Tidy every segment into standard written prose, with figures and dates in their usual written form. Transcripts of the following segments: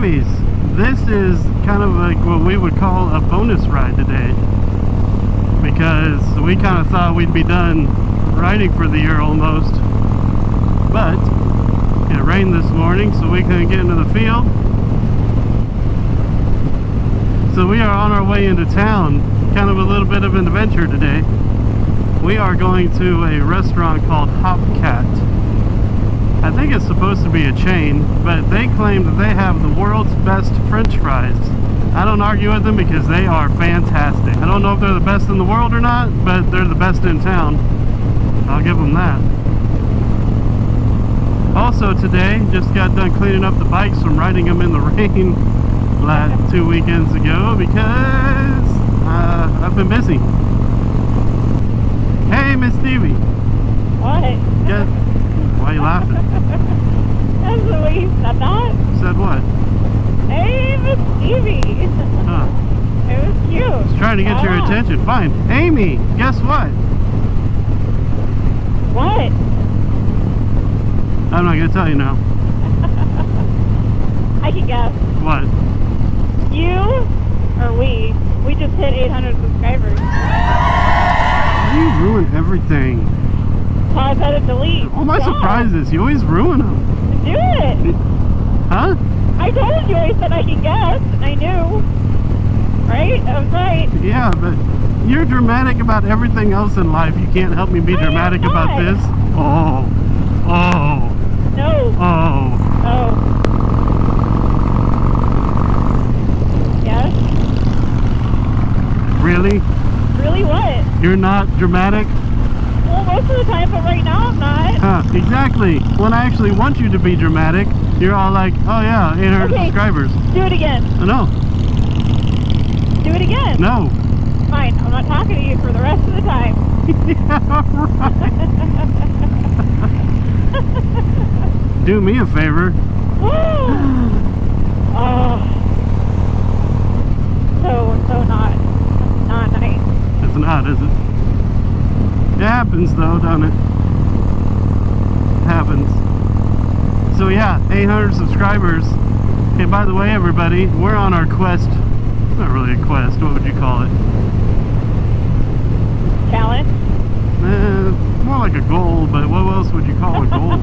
Stevies, this is kind of like what we would call a bonus ride today, because we kind of thought we'd be done riding for the year almost, but it rained this morning so we couldn't get into the field. So we are on our way into town, kind of a little bit of an adventure today. We are going to a restaurant called Hopcat. I think it's supposed to be a chain, but they claim that they have the world's best French fries. I don't argue with them because they are fantastic. I don't know if they're the best in the world or not, but they're the best in town. I'll give them that. Also today, just got done cleaning up the bikes from riding them in the rain last 2 weekends ago because I've been busy. Hey, Miss Stevie. What? Guess, why are you laughing? That's the way you said that? Said what? Hey, Miss Stevie. Huh. It was cute. I was trying to get your attention. Fine. Amy, guess what? What? I'm not going to tell you now. I can guess. What? You, or we just hit 800 subscribers. You ruin everything. So I better delete. All my surprises, you always ruin them. Do it. Huh? I told you, I said I can guess. I knew. Right? I was right. Yeah, but you're dramatic about everything else in life. You can't help me be dramatic about this. Oh. Oh. No. Oh. Oh. Yes? Really? Really what? You're not dramatic? Well, most of the time, but right now I'm not. Huh, exactly. When I actually want you to be dramatic, you're all like, oh yeah, 800 subscribers. Do it again. No. Do it again. No. Fine, I'm not talking to you for the rest of the time. Yeah, right. Do me a favor. Oh. So not nice. It's not, is it? It happens though, doesn't it? It happens. So yeah, 800 subscribers. Hey, by the way, everybody, we're on our quest. It's not really a quest. What would you call it? Challenge? More like a goal, but what else would you call a goal?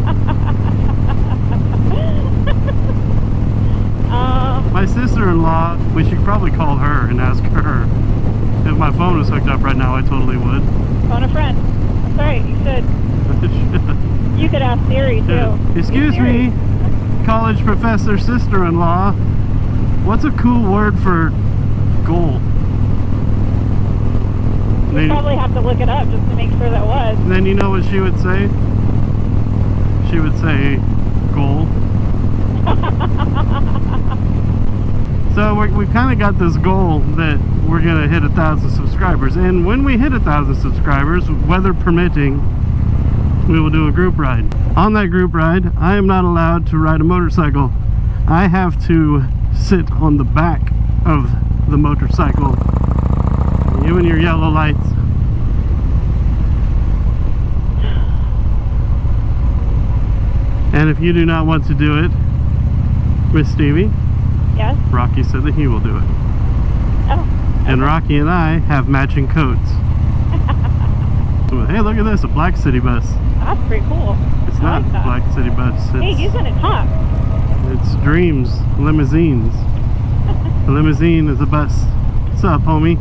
My sister-in-law, we should probably call her and ask her. If my phone was hooked up right now, I totally would. Phone a friend. That's right, you should. You could ask Siri too. Yeah. Excuse me, college professor sister-in-law. What's a cool word for goal? We'd probably have to look it up just to make sure that was. Then you know what she would say? She would say goal. So we've kind of got this goal that we're going to hit 1,000 subscribers. And when we hit 1,000 subscribers, weather permitting, we will do a group ride. On that group ride, I am not allowed to ride a motorcycle. I have to sit on the back of the motorcycle. You and your yellow lights. And if you do not want to do it, Miss Stevie, yes? Rocky said that he will do it. Oh. And Rocky and I have matching coats. So, hey, look at this, a Black City bus. That's pretty cool. It's not like that. Black City bus. Hey, It's, he's gonna talk. it's Dreams Limousines. A limousine is a bus. What's up, homie?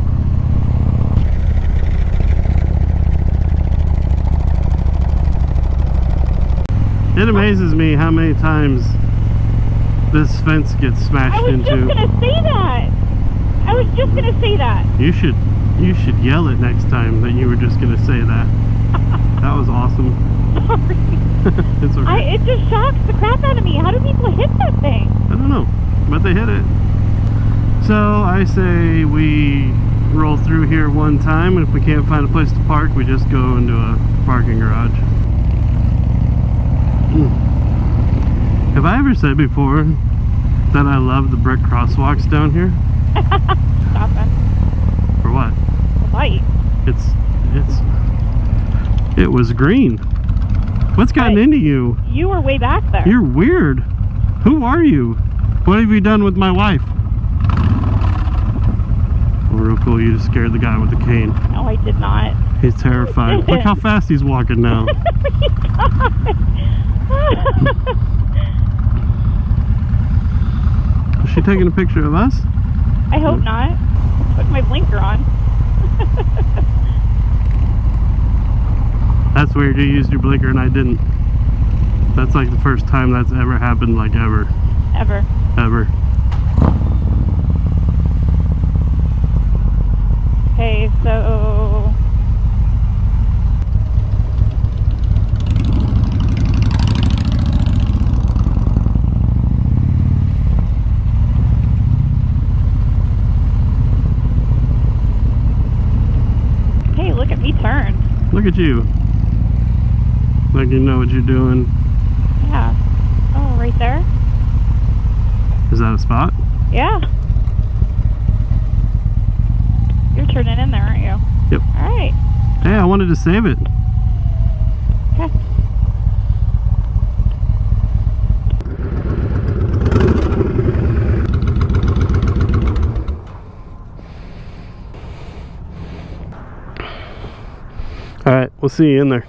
It amazes me how many times this fence gets smashed into. I was just gonna say that. I was just gonna say that. You should yell it next time that you were just gonna say that. That was awesome. Sorry. It's okay. It just shocks the crap out of me. How do people hit that thing? I don't know, but they hit it. So I say we roll through here one time, and if we can't find a place to park, we just go into a parking garage. Have I ever said before that I love the brick crosswalks down here? Stop it. For what? The light. It was green. What's gotten into you? You were way back there. You're weird. Who are you? What have you done with my wife? Oh, real cool, you just scared the guy with the cane. No, I did not. He's terrified. Look how fast he's walking now. Is she taking a picture of us? I hope not. Put my blinker on. That's weird, you used your blinker and I didn't. That's like the first time that's ever happened, like ever. Ever. Ever. Okay, so... Hey, look at me turn. Look at you. Like you know what you're doing. Yeah. Oh, right there? Is that a spot? Yeah. You're turning in there, aren't you? Yep. Alright. Hey, I wanted to save it. Okay. Alright, we'll see you in there.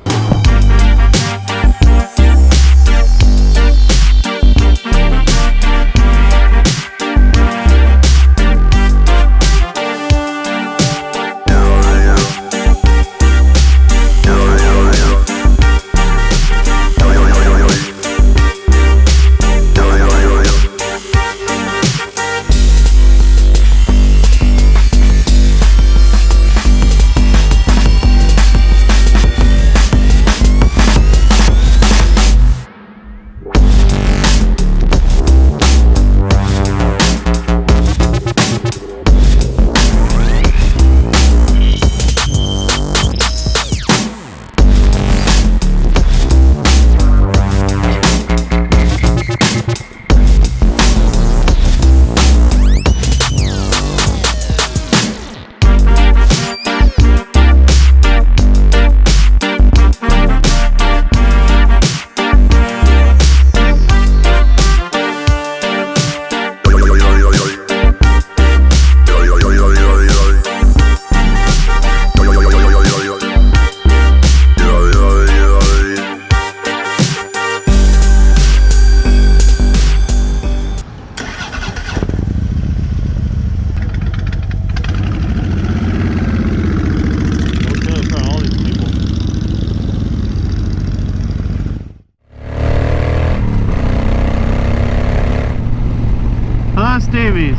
Davies.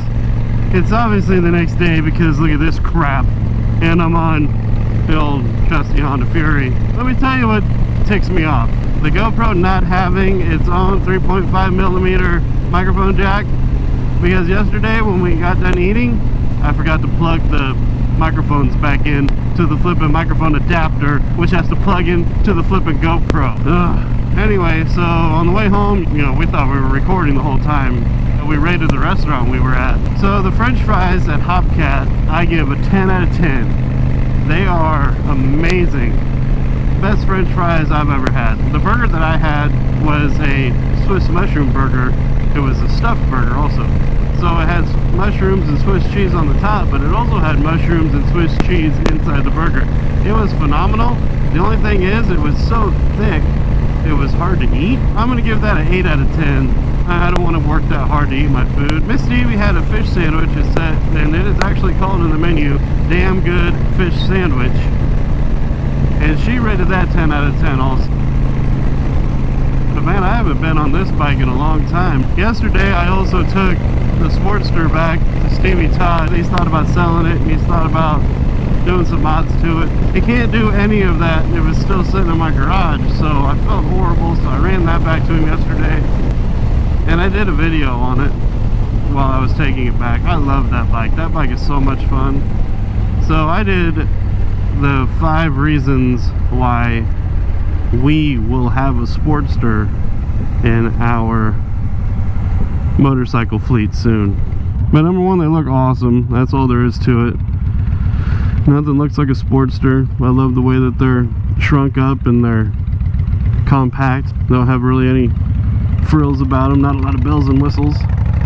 It's obviously the next day because look at this crap, and I'm on the old trusty Honda Fury. Let me tell you what ticks me off. The GoPro not having its own 3.5mm microphone jack, because yesterday when we got done eating, I forgot to plug the microphones back in to the flippin' microphone adapter, which has to plug in to the flippin' GoPro. Ugh. Anyway, so on the way home, you know, we thought we were recording the whole time. We rated the restaurant we were at. So the French fries at Hopcat, I give a 10 out of 10. They are amazing. Best French fries I've ever had. The burger that I had was a Swiss mushroom burger. It was a stuffed burger also. So it had mushrooms and Swiss cheese on the top, but it also had mushrooms and Swiss cheese inside the burger. It was phenomenal. The only thing is, it was so thick, it was hard to eat. I'm gonna give that an 8 out of 10. I don't want to work that hard to eat my food. Miss Stevie had a fish sandwich, and it is actually called in the menu, Damn Good Fish Sandwich. And she rated that 10 out of 10 also. But man, I haven't been on this bike in a long time. Yesterday, I also took the Sportster back to Stevie Todd. He's thought about selling it, and he's thought about doing some mods to it. He can't do any of that. It was still sitting in my garage, so I felt horrible, so I ran that back to him yesterday. And I did a video on it while I was taking it back. I love that bike. That bike is so much fun. So I did the 5 reasons why we will have a Sportster in our motorcycle fleet soon. But number one, they look awesome. That's all there is to it. Nothing looks like a Sportster. I love the way that they're shrunk up and they're compact. They don't have really any frills about them, not a lot of bells and whistles.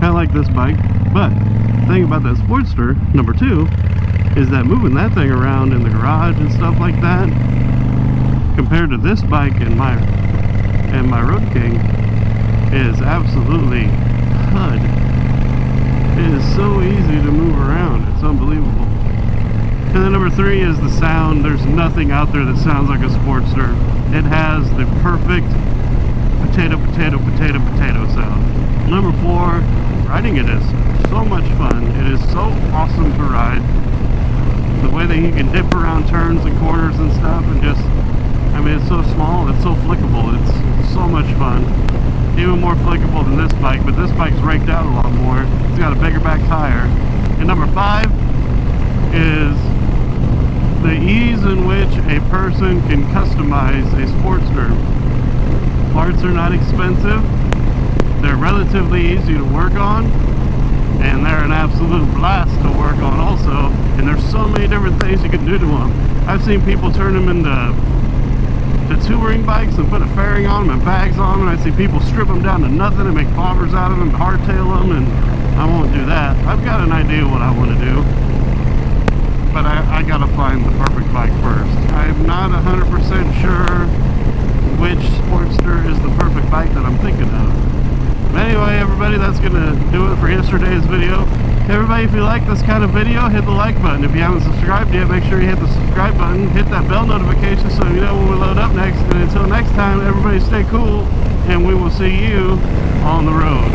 kind of like this bike. But the thing about that Sportster number 2 is that moving that thing around in the garage and stuff like that, compared to this bike and my Roadking, is absolutely HUD. It is so easy to move around. It's unbelievable. And then number 3 is the sound. There's nothing out there that sounds like a Sportster. It has the perfect potato sound. Number 4, riding it is so much fun. It is so awesome to ride. The way that you can dip around turns and corners and stuff, and just, I mean, it's so small, it's so flickable, it's so much fun. Even more flickable than this bike, but this bike's raked out a lot more. It's got a bigger back tire. And number 5 is the ease in which a person can customize a Sportster. Parts are not expensive, they're relatively easy to work on, and they're an absolute blast to work on also. And there's so many different things you can do to them. I've seen people turn them into touring bikes and put a fairing on them and bags on them, and I see people strip them down to nothing and make bobbers out of them and hardtail them, and I won't do that. I've got an idea what I want to do, but I gotta find the perfect bike first. I'm not 100% sure which Sportster is the perfect bike that I'm thinking of. But anyway, everybody, that's gonna do it for yesterday's video. Everybody, if you like this kind of video, hit the like button. If you haven't subscribed yet, make sure you hit the subscribe button, hit that bell notification so you know when we load up next. And until next time, everybody stay cool, and we will see you on the road.